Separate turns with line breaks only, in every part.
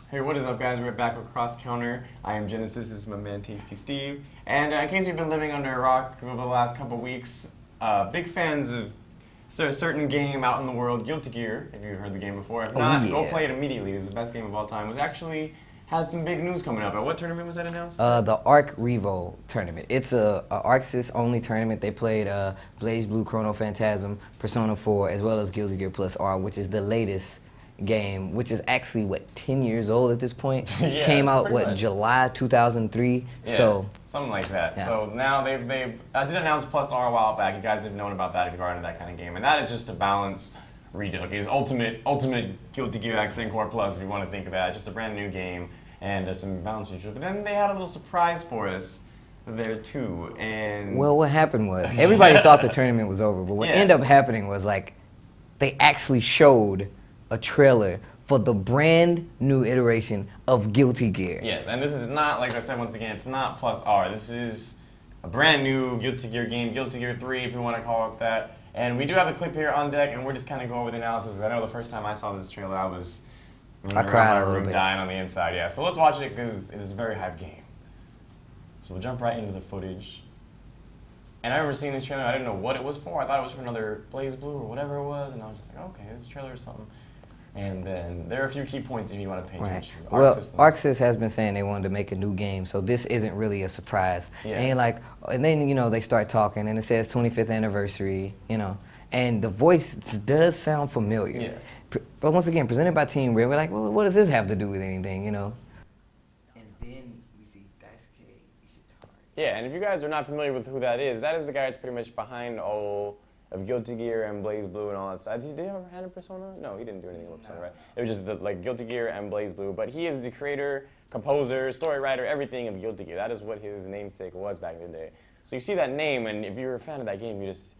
Hey, what is up, guys? We're back with Cross Counter. I am Genesis. This is my man, Tasty Steve. And in case you've been living under a rock over the last couple weeks, big fans of a certain game out in the world, Guilty Gear, if you've heard the game before. If not, go play it immediately. It's the best game of all time. It was actually had some big news coming up. At what tournament was that announced?
The Arc Revo tournament. It's a ArcSys only tournament. They played Blaze Blue, Chrono Phantasm, Persona 4, as well as Guilty Gear Plus R, which is the latest game, which is actually, 10 years old at this point?
Yeah,
came out,
much.
July 2003?
Yeah,
so
something like that.
Yeah.
So now they did announce Plus R a while back. You guys have known about that if you've already into that kind of game. And that is just a balance redo. It's ultimate Guilty Gear Xrd Core Plus, if you want to think of that. Just a brand new game and some balance features. But then they had a little surprise for us there too. And
well, what happened was, everybody thought the tournament was over, but what
Yeah.
ended up happening was, they actually showed a trailer for the brand new iteration of Guilty Gear.
Yes, and this is not, like I said once again, it's not Plus R. This is a brand new Guilty Gear game, Guilty Gear 3 if you want to call it that. And we do have a clip here on deck, and we're just kind of going over the analysis. I know the first time I saw this trailer, I
cried a little
room
bit.
dying on the inside. Yeah, so let's watch it because it is a very hype game. So we'll jump right into the footage. And I remember seeing this trailer, I didn't know what it was for. I thought it was for another Blaze Blue or whatever it was, and I was just like, okay, this trailer or something. And then there are a few key points if you want to pay attention to.
Well, ArcSys has been saying they wanted to make a new game, so this isn't really a surprise.
Yeah.
And then they start talking, and it says 25th anniversary, and the voice does sound familiar.
Yeah.
But once again, presented by Team Red, we're like, well, what does this have to do with anything, And then we see Daisuke Ishiwatari.
Yeah, and if you guys are not familiar with who that is the guy that's pretty much behind all of Guilty Gear and Blaze Blue and all that stuff. Did he ever have a Persona? No, he didn't do anything with Persona, right? It was just Guilty Gear and Blaze Blue. But he is the creator, composer, story writer, everything of Guilty Gear. That is what his namesake was back in the day. So you see that name, and if you're a fan of that game, you just...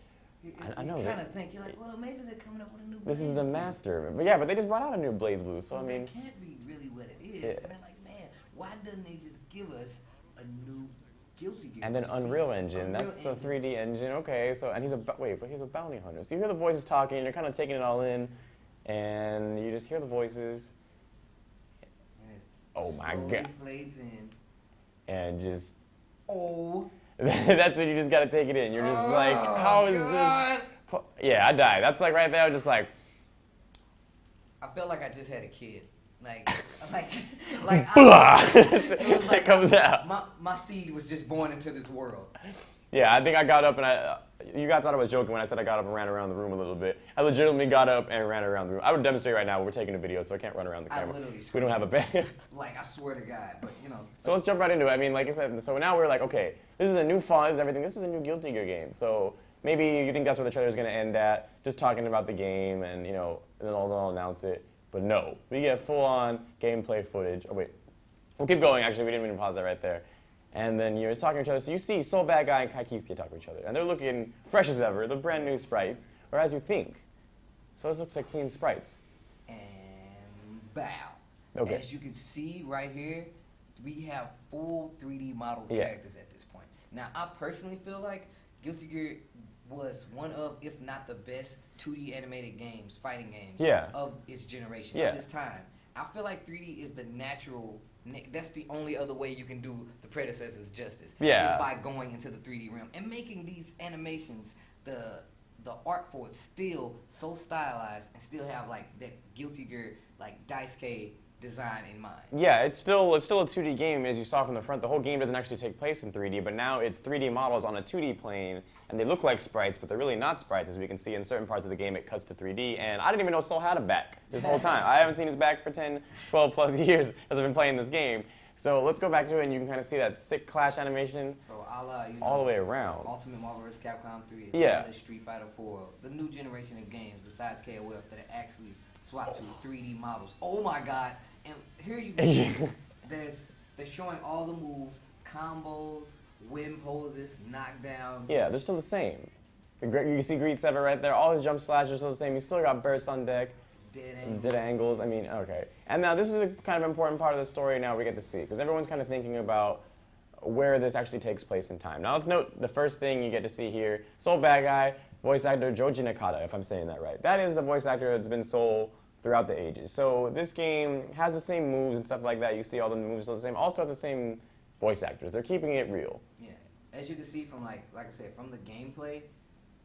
I know
you
that.
kind of think, you're like, well, maybe they're coming up with a new
This is
Blaze
the
Blue.
master of it. But yeah, but they just brought out a new Blaze Blue, so I mean...
That can't be really what it is.
Yeah.
And they're like, man, why doesn't they just give us a new Guilty Gear?
And then
Just see
Unreal Engine,
Unreal
that's the
Engine.
3D engine, okay, so, and he's a bounty hunter. So you hear the voices talking, you're kind of taking it all in, and you just hear the voices,
And it
oh my
slowly
god,
fades in.
and just,
Oh.
that's when you just gotta take it in. You're just like, how is
God.
this? Yeah, I died. That's like right there, I was just like,
I felt like I just had a kid. Like
it comes out.
My seed was just born into this world.
Yeah, I think I got up and you guys thought I was joking when I said I got up and ran around the room a little bit. I legitimately got up and ran around the room. I would demonstrate right now, but we're taking a video, so I can't run around the
I
camera.
literally
We don't have a bag.
Like, I swear to God, but
So let's jump right into it. I mean, like I said, so now we're like, okay, this is a new font, this is everything. This is a new Guilty Gear game. So maybe you think that's where the trailer is going to end at, just talking about the game and, and then they'll announce it. But no, we get full-on gameplay footage. Oh, wait. We'll keep going, actually. We didn't even pause that right there. And then you're talking to each other. So you see Soul Bad Guy and Kaikisuke talk to each other. And they're looking fresh as ever, the brand new sprites, or as you think. So this looks like clean sprites.
And bow.
Okay.
As you can see right here, we have full 3D model
Yeah.
characters at this point. Now, I personally feel like Guilty Gear was one of, if not the best, 2D animated games, fighting games
Yeah.
of its generation,
Yeah.
of its time. I feel like 3D is the natural, that's the only other way you can do the predecessors justice.
Yeah.
Is by going into the 3D realm and making these animations, the art for it still so stylized and still have that Guilty Gear, Daisuke design in mind.
Yeah, it's still a 2D game, as you saw from the front. The whole game doesn't actually take place in 3D, but now it's 3D models on a 2D plane, and they look like sprites, but they're really not sprites, as we can see in certain parts of the game. It cuts to 3D, and I didn't even know Soul had a back this whole time. I haven't seen his back for 10, 12 plus years as I've been playing this game. So let's go back to it, and you can kind of see that sick clash animation
So
all the way around.
Ultimate Marvel vs. Capcom 3 as
Yeah.
well as Street Fighter 4, the new generation of games besides KOF that actually swap to 3D models. Oh my God! And here you go. They're showing all the moves, combos, win poses, knockdowns.
Yeah, they're still the same. You can see Greed 7 right there. All his jump slashes are still the same. He's still got burst on deck. Dead angles. I mean, okay. And now this is a kind of important part of the story now we get to see, because everyone's kind of thinking about where this actually takes place in time. Now let's note the first thing you get to see here, Soul Bad Guy, voice actor Joji Nakata, if I'm saying that right. That is the voice actor that's been Soul throughout the ages. So this game has the same moves and stuff like that. You see all the moves are the same. Also has the same voice actors. They're keeping it real.
Yeah, as you can see from like I said, from the gameplay,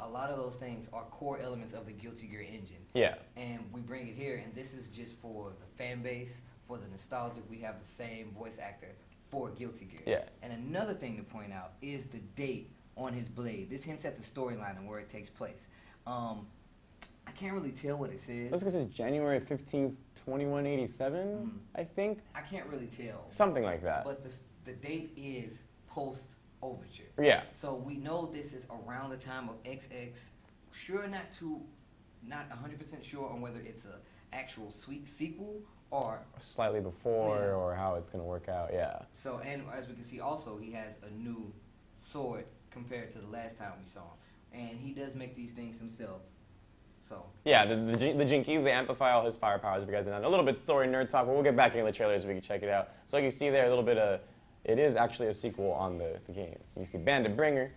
a lot of those things are core elements of the Guilty Gear engine.
Yeah.
And we bring it here, and this is just for the fan base, for the nostalgic. We have the same voice actor for Guilty Gear.
Yeah.
And another thing to point out is the date on his blade. This hints at the storyline and where it takes place. I can't really tell what it says.
Let's go. It says January 15th, 2187, I think.
I can't really tell.
Something like that.
But the date is post Overture.
Yeah.
So we know this is around the time of XX. Sure, not 100% sure on whether it's a actual sweet sequel or
slightly before, or how it's gonna work out. Yeah.
So, and as we can see, also he has a new sword compared to the last time we saw him, and he does make these things himself. So.
Yeah, the Jinkies, they amplify all his fire powers. If you guys know, a little bit story nerd talk, but we'll get back into the trailer so we can check it out. So like you see there, a little bit of. It is actually a sequel on the game. You see Bandit Bringer.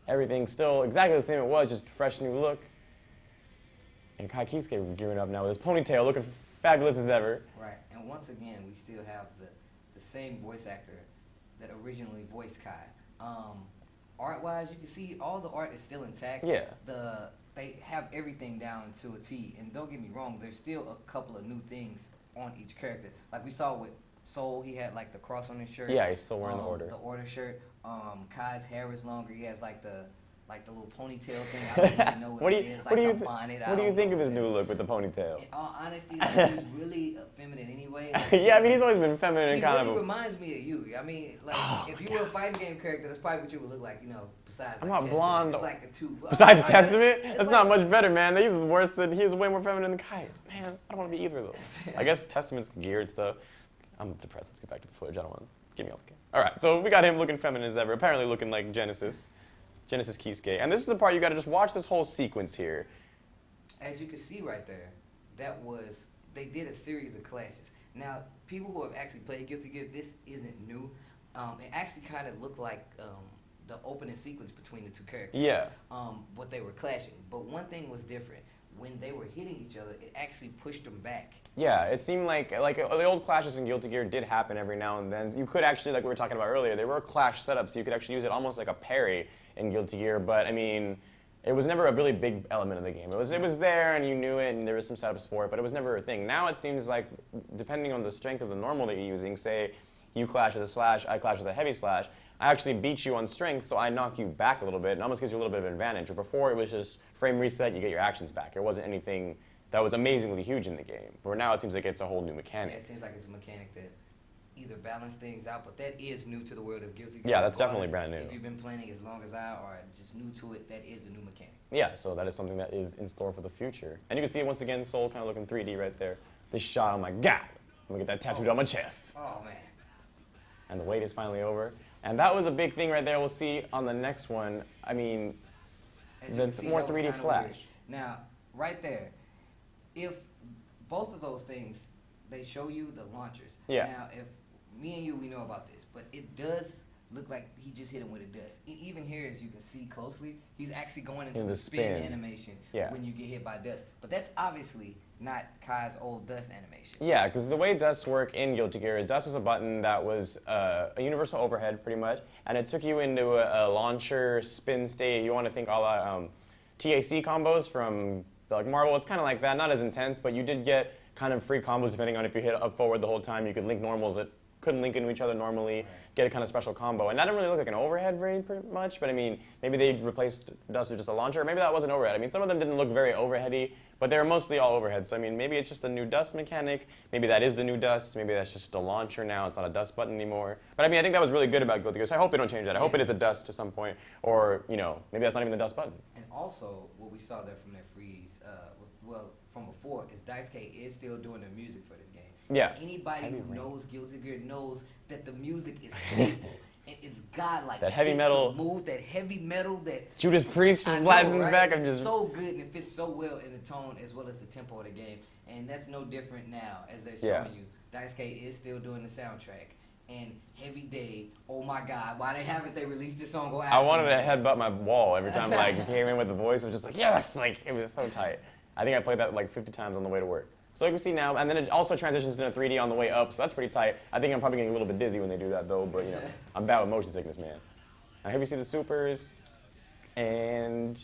Everything's still exactly the same it was, just fresh new look. And Kai Kisuke gearing up now with his ponytail, looking fabulous as ever.
Right, and once again, we still have the same voice actor that originally voiced Kai. Art-wise, you can see all the art is still intact.
Yeah.
They have everything down to a T, and don't get me wrong, there's still a couple of new things on each character. Like we saw with Soul, he had like the cross on his shirt.
Yeah, he's still wearing the order.
The order shirt. Kai's hair is longer. He has like the little ponytail thing. I don't even know what it is. Like a bonnet.
What do you think of his new look with the ponytail?
In all honesty, like, he's really feminine anyway. Like,
Yeah, I mean, he's always been feminine and kind
really
of.
reminds me of you. I mean, like, if you were a fighting game character, that's probably what you would look like, besides.
I'm
like,
not blonde.
It's like a two.
Besides Testament, that's not much better, man. He's worse than he's way more feminine than Kai is. Man, I don't want to be either of those. I guess Testament's geared stuff. I'm depressed. Let's get back to the footage. I don't want to get me off the game. All right, so we got him looking feminine as ever. Apparently looking like Genesis Kisuke. And this is the part you got to just watch this whole sequence here.
As you can see right there, they did a series of clashes. Now, people who have actually played Guilty Gear, this isn't new. It actually kind of looked like the opening sequence between the two characters.
Yeah.
What they were clashing. But one thing was different. When they were hitting each other, it actually pushed them back.
Yeah, it seemed like the old clashes in Guilty Gear did happen every now and then. You could actually, like we were talking about earlier, there were clash setups, so you could actually use it almost like a parry in Guilty Gear. But I mean, it was never a really big element of the game. It was there, and you knew it, and there was some setups for it, but it was never a thing. Now it seems like, depending on the strength of the normal that you're using, say you clash with a slash, I clash with a heavy slash, I actually beat you on strength, so I knock you back a little bit, and almost gives you a little bit of an advantage. Or before, it was just frame reset, you get your actions back. It wasn't anything that was amazingly huge in the game. Where now it seems like it's a whole new mechanic.
Yeah, it seems like it's a mechanic that either balance things out, but that is new to the world of Guilty Gear.
Yeah, that's definitely brand new.
If you've been playing it as long as I, or just new to it, that is a new mechanic.
Yeah, so that is something that is in store for the future. And you can see it once again, Soul kind of looking 3D right there. This shot, oh my God, I'm gonna get that tattooed on my chest.
Oh man.
And the wait is finally over. And that was a big thing right there. We'll see on the next one. I mean, the more 3D flash.
Weird. Now, right there, if both of those things, they show you the launchers.
Yeah.
Now, if me and you, we know about this, but it does look like he just hit him with a dust. Even here, as you can see closely, he's actually going into the spin animation when you get hit by dust. But that's obviously not Kai's old dust animation.
Yeah, because the way dusts work in Guilty Gear, dust was a button that was a universal overhead, pretty much, and it took you into a launcher spin state. You want to think all that TAC combos from like Marvel. It's kind of like that, not as intense, but you did get kind of free combos depending on if you hit up forward the whole time. You could link normals that couldn't link into each other normally, get a kind of special combo. And that didn't really look like an overhead very much, but I mean, maybe they replaced dust with just a launcher. Maybe that wasn't overhead. I mean, some of them didn't look very overheady, but they were mostly all overhead. So I mean, maybe it's just a new dust mechanic. Maybe that is the new dust. Maybe that's just a launcher now. It's not a dust button anymore. But I mean, I think that was really good about Guilty Gear. So I hope they don't change that. I hope it is a dust to some point, or you know, maybe that's not even the dust button.
And also, what we saw there from that freeze, from before, is Daisuke is still doing the music for this game.
Yeah.
Anybody who knows Guilty Gear knows that the music is staple. And it's godlike.
That heavy metal.
Move, that heavy metal, that
Judas Priest just blasting in the back. I'm just
so good, and it fits so well in the tone as well as the tempo of the game. And that's no different now, as they're showing you. Daisuke is still doing the soundtrack. And Heavy Day, oh my God, why haven't they released this song?
I wanted to headbutt my wall every time like he came in with the voice. I was just like, yes, like it was so tight. I think I played that like 50 times on the way to work. So you can see now, and then it also transitions into 3D on the way up, so that's pretty tight. I think I'm probably getting a little bit dizzy when they do that though, but you know, I'm bad with motion sickness, man. Now here we see the supers, and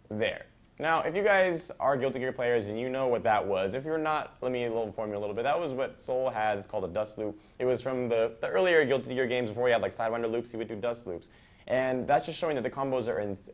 there. Now, if you guys are Guilty Gear players and you know what that was, if you're not, let me inform you a little bit. That was what Soul has. It's called a dust loop. It was from the earlier Guilty Gear games before you had like Sidewinder loops, you would do dust loops. And that's just showing that the combos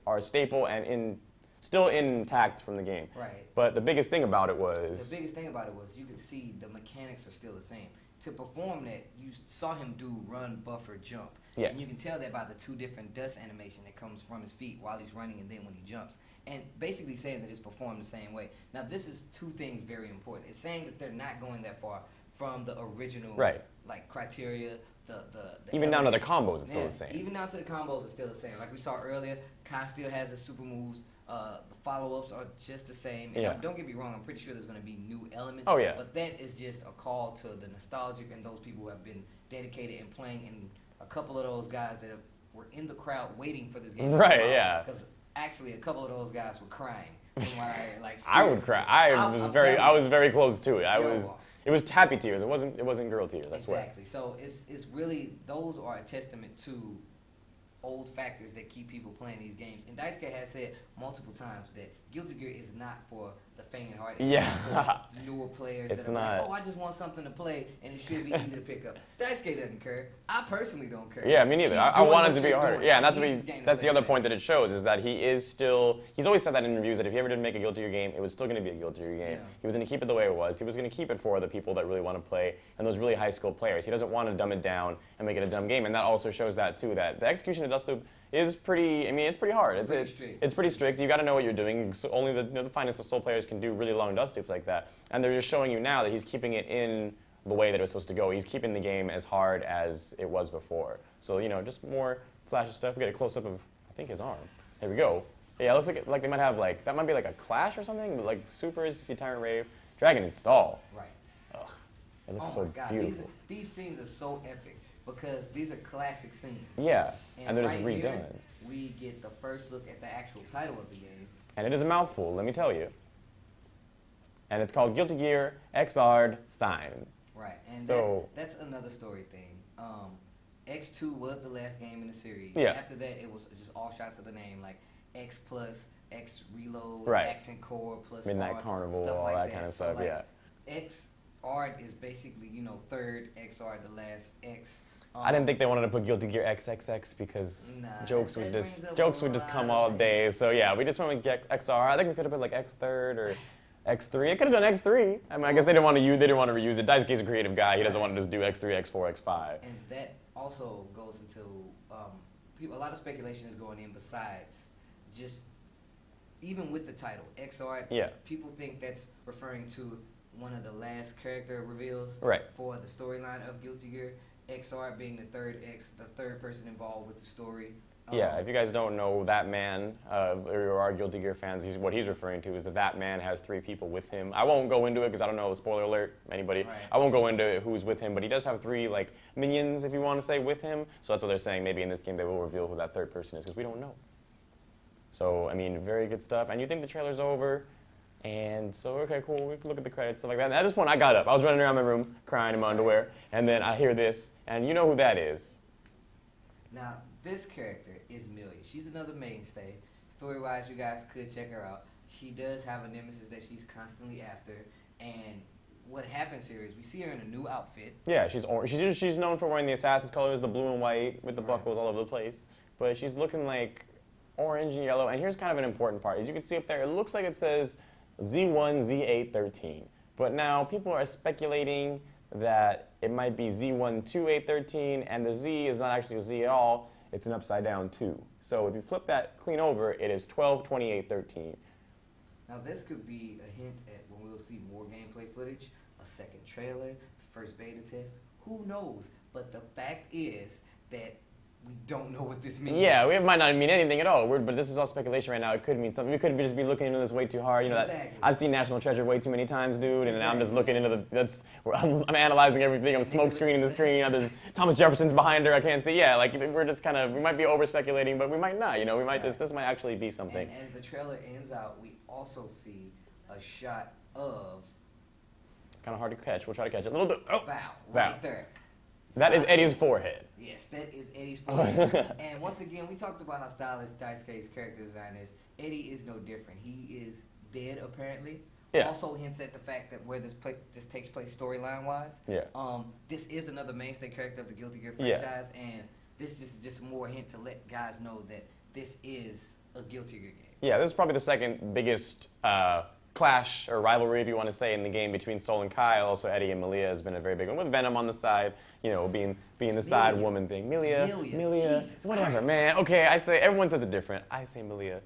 are staple and still intact from the game.
Right.
But the biggest thing about it was...
The biggest thing about it was you could see the mechanics are still the same. To perform that, you saw him do run, buffer, jump.
Yeah.
And you can tell that by the 2 different dust animation that comes from his feet while he's running and then when he jumps. And basically saying that it's performed the same way. Now, this is 2 things very important. It's saying that they're not going that far from the original like criteria,
even down to the combos, it's still the same.
Even down to the combos, it's still the same. Like we saw earlier, Kai still has his super moves. The follow-ups are just the same. And don't get me wrong, I'm pretty sure there's going to be new elements.
Oh, yeah.
But that is just a call to the nostalgic and those people who have been dedicated and playing. And a couple of those guys that were in the crowd waiting for this game.
Right, yeah.
Because actually, a couple of those guys were crying.
I would cry. I was very close to it. It was happy tears. It wasn't girl tears. I swear.
Exactly. So it's really, those are a testament to old factors that keep people playing these games. And Daisuke has said multiple times that Guilty Gear is not for the faint-hearted.
Yeah.
For newer players
It's
that are
not.
like, oh, I just want something to play, and it should be easy to pick up. Daisuke doesn't care. I personally don't care.
Yeah, me neither. I want it to be harder. Yeah, and that's the other
safe.
point that it shows, is that he is still, he's always said that in interviews, that if he ever did make a Guilty Gear game, it was still going to be a Guilty Gear game.
Yeah.
He was going to keep it the way it was. He was going to keep it for the people that really want to play, and those really high-skilled players. He doesn't want to dumb it down and make it a dumb game, and that also shows that, too, that the execution of Dust Loop is pretty, I mean, it's pretty hard. It's pretty strict. You got to know what you're doing. So only the finest of Soul players can do really long Dust Loops like that. And they're just showing you now that he's keeping it in the way that it was supposed to go. He's keeping the game as hard as it was before. So, you know, just more flash of stuff. We get a close-up of, I think, his arm. There we go. Yeah, it looks like they might have, like, that might be like a Clash or something, but like Supers, you see Tyrant Rave, Dragon Install.
Right.
Ugh, it looks
Oh
so
my God.
beautiful.
These scenes are so epic because these are classic scenes.
Yeah, and they're just
right
redone.
Here, we get the first look at the actual title of the game.
And it is a mouthful, let me tell you. And it's called Guilty Gear Xrd SIGN.
Right, and
So
that's another story thing. X2 was the last game in the series.
Yeah.
After that, it was just all shots of the name, like X Plus, X Reload,
Right.
Accent Core, Plus
Midnight
R,
Carnival,
stuff
all
like
that kind of
So,
stuff,
like,
yeah.
Xrd is basically, you know, third, Xrd the last X.
I didn't think they wanted to put Guilty Gear XXX because
Nah,
jokes
that
would
brings
just
up a
come
lot
all
of
day. So yeah, we just went with XR. I think we could have put like X3rd or X3. It could have done X3. I mean, I guess they didn't want to reuse it. Daisuke's a creative guy. He doesn't want to just do X3, X4, X5.
And that also goes into a lot of speculation is going in besides just even with the title Xrd.
Yeah.
People think that's referring to one of the last character reveals for the storyline of Guilty Gear. Xrd being the third person involved with the story.
Yeah, if you guys don't know that man, or are Guilty Gear fans, what he's referring to is that man has 3 people with him. I won't go into it because I don't know, spoiler alert, anybody.
Right.
I won't go into who's with him, but he does have 3 like minions, if you want to say, with him. So that's what they're saying. Maybe in this game they will reveal who that 3rd person is because we don't know. So, I mean, very good stuff. And you think the trailer's over. And so, okay, cool, we can look at the credits, stuff like that. And at this point, I got up. I was running around my room, crying in my underwear. And then I hear this, and you know who that is.
Now, this character is Millie. She's another mainstay. Story-wise, you guys could check her out. She does have a nemesis that she's constantly after. And what happens here is we see her in a new outfit.
Yeah, she's orange. She's known for wearing the Assassin's colors, the blue and white, with the buckles all over the place. But she's looking like orange and yellow. And here's kind of an important part. As you can see up there, it looks like it says Z1, Z8, 13. But now people are speculating that it might be Z1, 2, 8, 13, and the Z is not actually a Z at all. It's an upside down 2. So if you flip that clean over, it is 12, 28, 13.
Now this could be a hint at when we'll see more gameplay footage, a second trailer, the first beta test. Who knows? But the fact is that we don't know what this means.
Yeah, it might not mean anything at all. But this is all speculation right now. It could mean something. We could just be looking into this way too hard. You know,
Exactly.
that I've seen National Treasure way too many times, dude, and I'm just
Exactly.
looking into I'm analyzing everything. I'm smoke screening the screen. There's Thomas Jefferson's behind her. I can't see. Yeah, like we're just kind of, we might be over speculating, but we might not. You know, we might this might actually be something.
And as the trailer ends out, we also see a shot of
Kind of hard to catch. We'll try to catch it. A little bit. Oh,
Bow
Bow.
right there.
That is
Sasuke.
Eddie's forehead.
Yes, that is Eddie's forehead. And once again, we talked about how stylish Daisuke's character design is. Eddie is no different. He is dead apparently.
Yeah.
Also hints at the fact that where this takes place storyline wise.
Yeah.
This is another mainstay character of the Guilty Gear
Yeah.
franchise, and this is just more hint to let guys know that this is a Guilty Gear game.
Yeah, this is probably the second biggest clash or rivalry, if you want to say, in the game between Soul and Kyle. Also, Eddie and Milia has been a very big one, with Venom on the side, you know, being the side woman thing. Milia,
Jesus
whatever,
Christ.
man. Okay, I say, everyone says it different. I say Milia,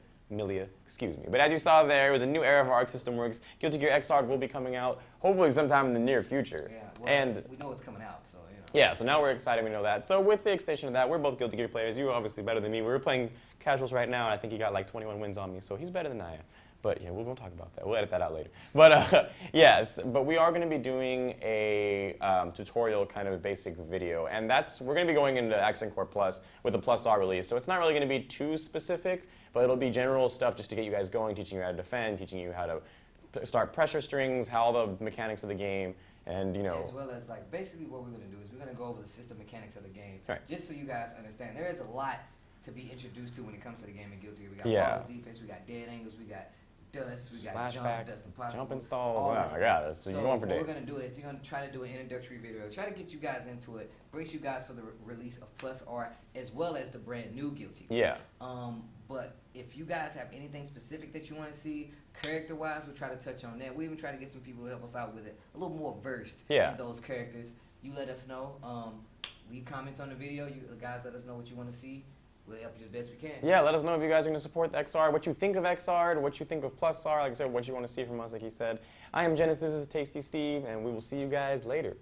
excuse me. But as you saw there, it was a new era of Arc System Works. Guilty Gear Xrd will be coming out, hopefully sometime in the near future.
Yeah, well,
and
we know it's coming out, so, you know.
yeah, so now we're excited, we know that. So with the extension of that, we're both Guilty Gear players. You're obviously better than me. We're playing casuals right now, and I think he got like 21 wins on me, so he's better than I am. But yeah, we won't talk about that. We'll edit that out later. But yes, but we are going to be doing a tutorial kind of basic video, and we're going to be going into Accent Core Plus with the Plus R release. So it's not really going to be too specific, but it'll be general stuff just to get you guys going, teaching you how to defend, teaching you how to start pressure strings, how the mechanics of the game, and you know.
As well as like basically what we're going to do is we're going to go over the system mechanics of the game,
Right.
just so you guys understand. There is a lot to be introduced to when it comes to the game in Guilty Gear. We got
Yeah.
flawless defense, we got dead angles, we got dust, we got jump,
Slashbacks,
dust impossible,
jump installs.
all
Oh
that
my
stuff.
God,
So
you're going for
what
days.
we're going to do is you're going to try to do an introductory video, try to get you guys into it, brace you guys for the release of Plus R, as well as the brand new Guilty Gear.
Yeah.
But if you guys have anything specific that you want to see, character-wise, we'll try to touch on that. We even try to get some people to help us out with it, a little more versed
Yeah.
in those characters. You let us know. Leave comments on the video. You guys let us know what you want to see. We'll help you as best we can.
Yeah, let us know if you guys are going to support the XR, what you think of XR, what you think of Plus R, like I said, what you want to see from us, like he said. I am Genesis, this is Tasty Steve, and we will see you guys later.